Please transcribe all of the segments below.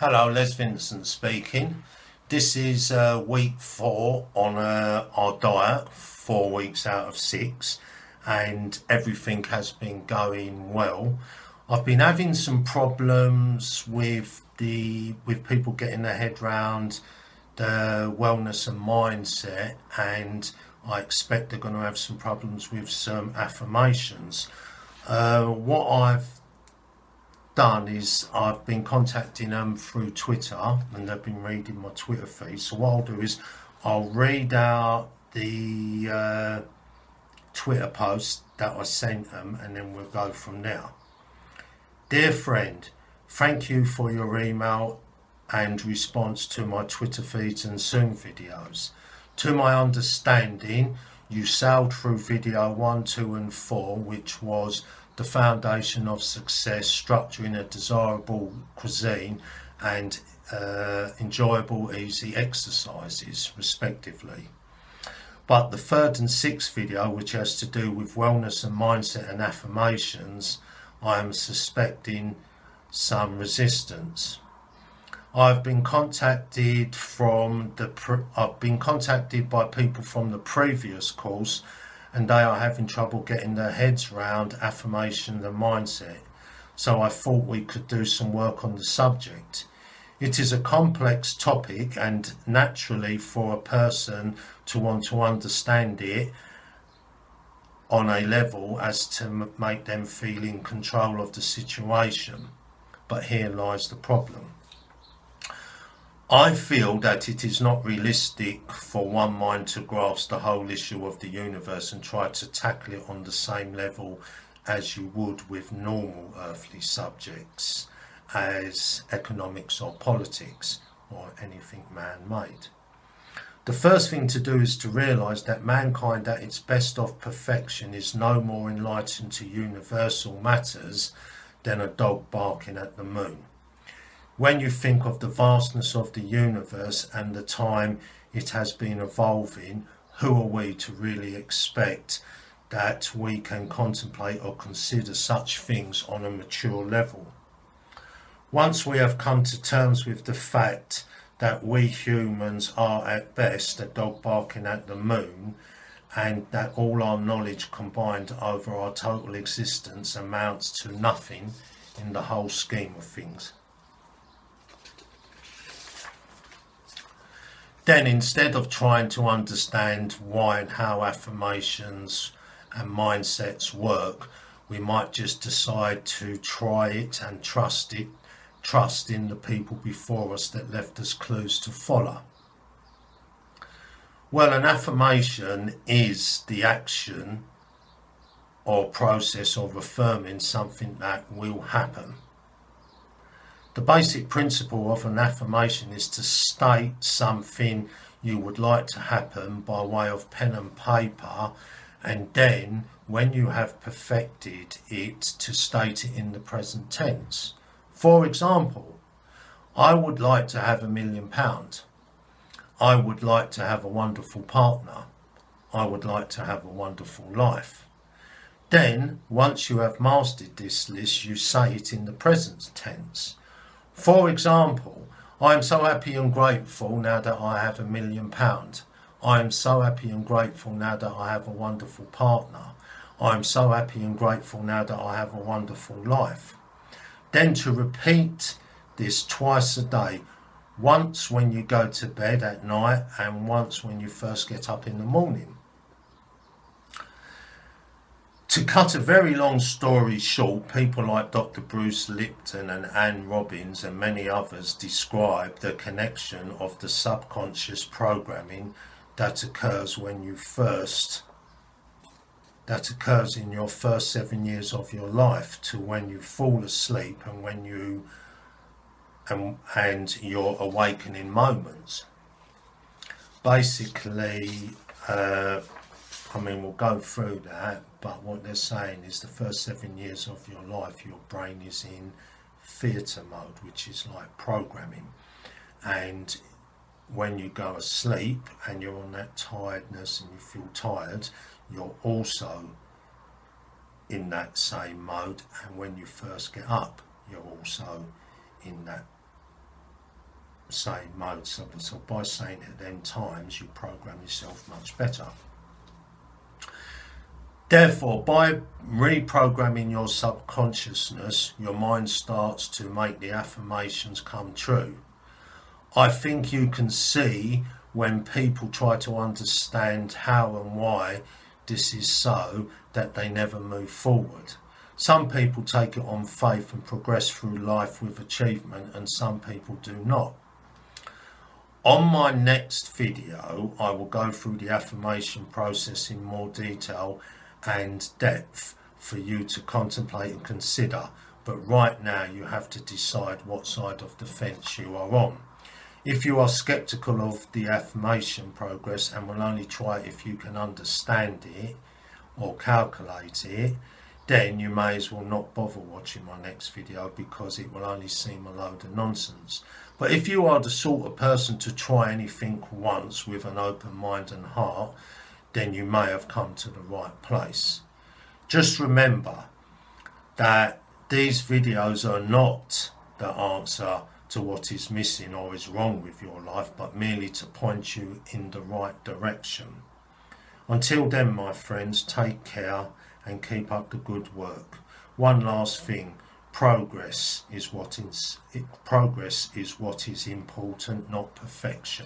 Hello, Les Vincent speaking. This is week 4 on our diet, 4 weeks out of 6, and everything has been going well. I've been having some problems with people getting their head round the wellness and mindset, and I expect they're going to have some problems with some affirmations. What I've done is I've been contacting them through Twitter, and they've been reading my Twitter feed. So what I'll do is I'll read out the Twitter post that I sent them, and then we'll go from there. Dear friend, thank you for your email and response to my Twitter feeds and Zoom videos. To my understanding, you sailed through video 1, 2 and 4, which was the foundation of success, structuring a desirable cuisine and enjoyable easy exercises respectively. But the 3rd and 6th video, which has to do with wellness and mindset and affirmations, I am suspecting some resistance. I've been contacted by people from the previous course, and they are having trouble getting their heads round affirmation and mindset. So I thought we could do some work on the subject. It is a complex topic, and naturally for a person to want to understand it on a level as to make them feel in control of the situation. But here lies the problem. I feel that it is not realistic for one mind to grasp the whole issue of the universe and try to tackle it on the same level as you would with normal earthly subjects, as economics or politics or anything man-made. The first thing to do is to realise that mankind at its best of perfection is no more enlightened to universal matters than a dog barking at the moon. When you think of the vastness of the universe and the time it has been evolving, who are we to really expect that we can contemplate or consider such things on a mature level? Once we have come to terms with the fact that we humans are at best a dog barking at the moon, and that all our knowledge combined over our total existence amounts to nothing in the whole scheme of things, then instead of trying to understand why and how affirmations and mindsets work, we might just decide to try it and trust in the people before us that left us clues to follow. Well, an affirmation is the action or process of affirming something that will happen. The basic principle of an affirmation is to state something you would like to happen by way of pen and paper, and then when you have perfected it, to state it in the present tense. For example, I would like to have £1 million. I would like to have a wonderful partner. I would like to have a wonderful life. Then, once you have mastered this list, you say it in the present tense. For example, I am so happy and grateful now that I have £1 million. I am so happy and grateful now that I have a wonderful partner. I am so happy and grateful now that I have a wonderful life. Then to repeat this twice a day, once when you go to bed at night and once when you first get up in the morning. To cut a very long story short, people like Dr. Bruce Lipton and Anne Robbins and many others describe the connection of the subconscious programming that occurs in your first 7 years of your life to when you fall asleep and when and your awakening moments. Basically, we'll go through that, but what they're saying is the first 7 years of your life, your brain is in theatre mode, which is like programming. And when you go asleep and you're on that tiredness and you feel tired, you're also in that same mode. And when you first get up, you're also in that same mode. So by saying it then times, you program yourself much better. Therefore, by reprogramming your subconsciousness, your mind starts to make the affirmations come true. I think you can see when people try to understand how and why this is so, that they never move forward. Some people take it on faith and progress through life with achievement, and some people do not. On my next video, I will go through the affirmation process in more detail and depth for you to contemplate and consider. But right now you have to decide what side of the fence you are on. If you are skeptical of the affirmation progress and will only try it if you can understand it or calculate it, then you may as well not bother watching my next video, because it will only seem a load of nonsense. But if you are the sort of person to try anything once with an open mind and heart, then you may have come to the right place. Just remember that these videos are not the answer to what is missing or is wrong with your life, but merely to point you in the right direction. Until then, my friends, take care and keep up the good work. One last thing, progress is what is important, not perfection.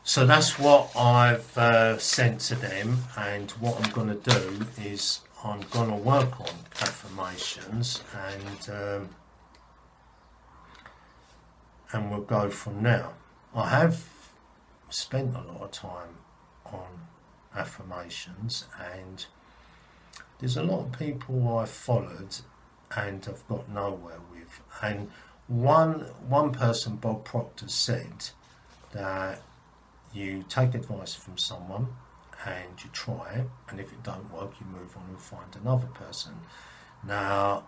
So that's what I've sent to them, and what I'm going to do is I'm going to work on affirmations, and we'll go from now. I have spent a lot of time on affirmations, and there's a lot of people I've followed and I've got nowhere with. And one person, Bob Proctor, said that you take advice from someone and you try it, and if it don't work, you move on and find another person. Now,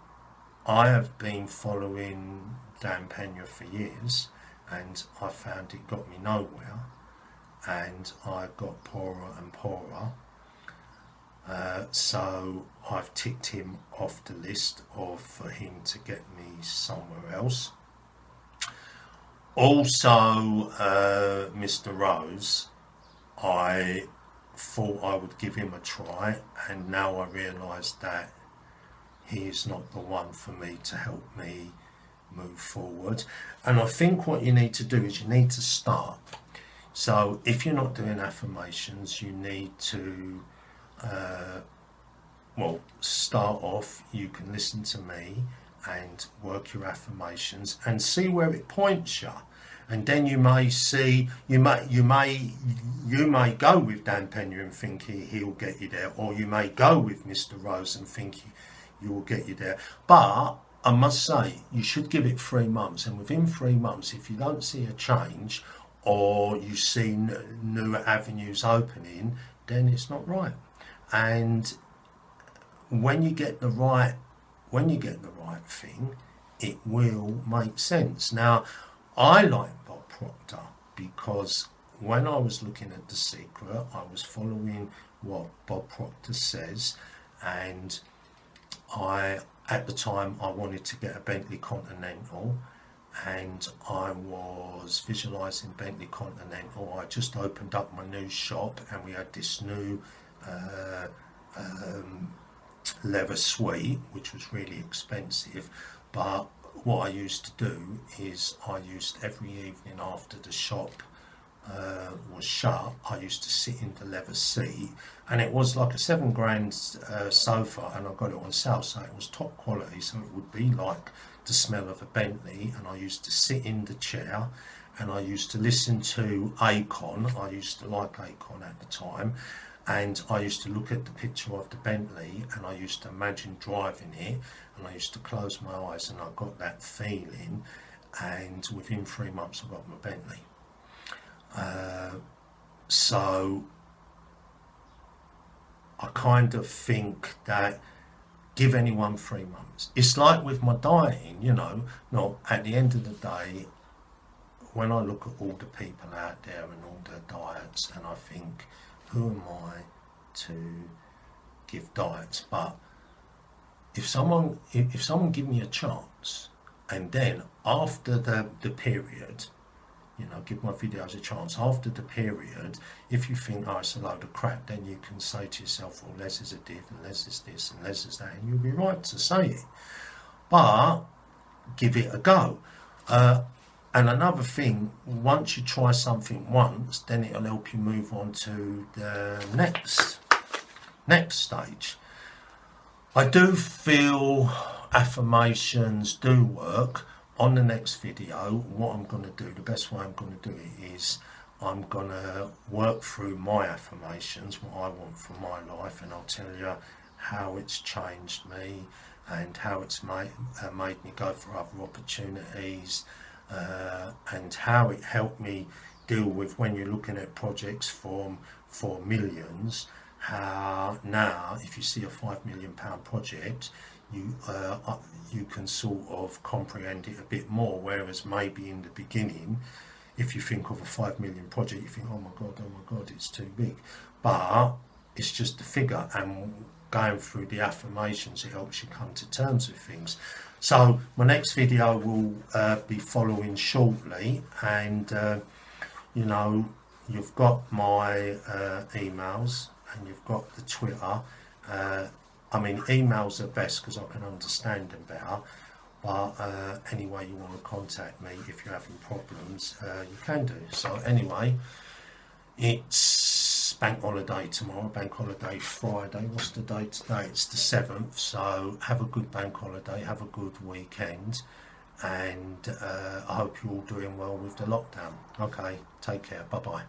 I have been following Dan Pena for years, and I found it got me nowhere, and I got poorer and poorer. So I've ticked him off the list for him to get me somewhere else. Also, Mr. Rose, I thought I would give him a try, and now I realise that he is not the one for me to help me move forward. And I think what you need to do is you need to start. So if you're not doing affirmations, you need to start off. You can listen to me and work your affirmations and see where it points you, and then you may see, you may go with Dan Pena and think he'll get you there, or you may go with Mr. Rose and think you will get you there. But I must say, you should give it 3 months, and within 3 months, if you don't see a change or you see new avenues opening, then it's not right. And when you get the right thing, it will make sense. Now, I like Bob Proctor because when I was looking at The Secret, I was following what Bob Proctor says, and at the time I wanted to get a Bentley Continental, and I was visualizing Bentley Continental. I just opened up my new shop, and we had this new leather suite, which was really expensive. But what I used to do is I used every evening after the shop was shut, I used to sit in the leather seat, and it was like a £7,000 sofa, and I got it on sale, so it was top quality, so it would be like the smell of a Bentley. And I used to sit in the chair, and I used to listen to Akon. I used to like Akon at the time, and I used to look at the picture of the Bentley, and I used to imagine driving it, and I used to close my eyes, and I got that feeling, and within 3 months I got my Bentley. So I kind of think that give anyone 3 months. It's like with my dieting, no, at the end of the day, when I look at all the people out there and all their diets, and I think, who am I to give diets? But if someone give me a chance, And then after the period, you know, give my videos a chance. After the period, if you think, oh, it's a load of crap, then you can say to yourself, well, Les is a div, and Les is this, and Les is that, and you'll be right to say it. But give it a go. And another thing, once you try something once, then it'll help you move on to the next stage. I do feel affirmations do work. On the next video, what I'm going to do, the best way I'm going to do it is I'm going to work through my affirmations, what I want for my life, and I'll tell you how it's changed me and how it's made me go for other opportunities, and how it helped me deal with when you're looking at projects for millions. How now, if you see a £5 million project, you can sort of comprehend it a bit more, whereas maybe in the beginning, if you think of a 5 million project, you think, oh my god, it's too big. But it's just a figure, and going through the affirmations, it helps you come to terms with things. So my next video will be following shortly, and you know, you've got my emails, and you've got the Twitter. I mean, emails are best because I can understand them better, but any way you want to contact me if you're having problems, you can do. So anyway, it's bank holiday tomorrow, bank holiday Friday. What's the date today? It's the 7th. So have a good bank holiday, have a good weekend, and I hope you're all doing well with the lockdown. Okay, take care, bye bye.